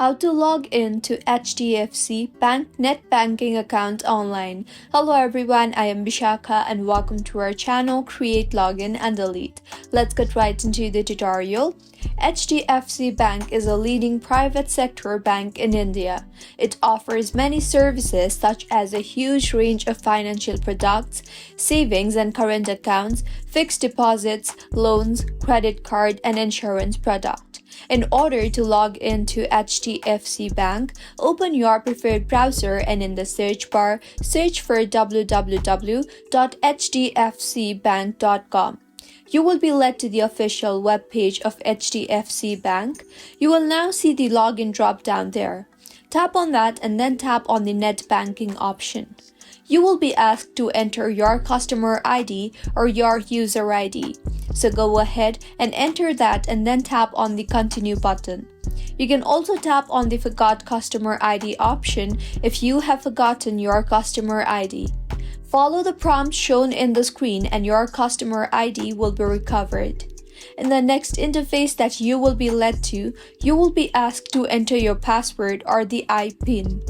How to log in to HDFC Bank Netbanking account online. Hello everyone, I am Bishakha and welcome to our channel Create, Login and Delete. Let's get right into the tutorial. HDFC Bank is a leading private sector bank in India. It offers many services such as a huge range of financial products, savings and current accounts, fixed deposits, loans, credit card and insurance products. In order to log into HDFC Bank, open your preferred browser and in the search bar, search for www.hdfcbank.com. You will be led to the official webpage of HDFC Bank. You will now see the login drop-down there. Tap on that and then tap on the net banking option. You will be asked to enter your customer ID or your user ID. So go ahead and enter that and then tap on the continue button. You can also tap on the forgot customer ID option if you have forgotten your customer ID. Follow the prompt shown in the screen and your customer ID will be recovered. In the next interface that you will be led to, you will be asked to enter your password or the IPIN.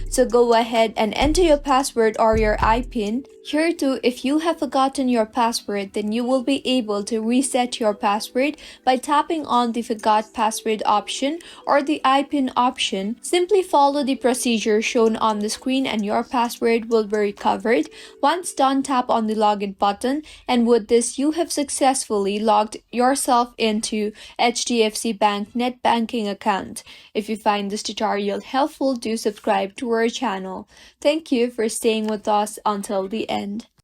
So go ahead and enter your password or your IPIN. Here too, if you have forgotten your password, then you will be able to reset your password by tapping on the forgot password option or the IPIN option. Simply follow the procedure shown on the screen and your password will be recovered. Once done, tap on the login button, and with this you have successfully logged yourself into HDFC Bank net banking account. If you find this tutorial helpful, do subscribe to our channel. Thank you for staying with us until the end.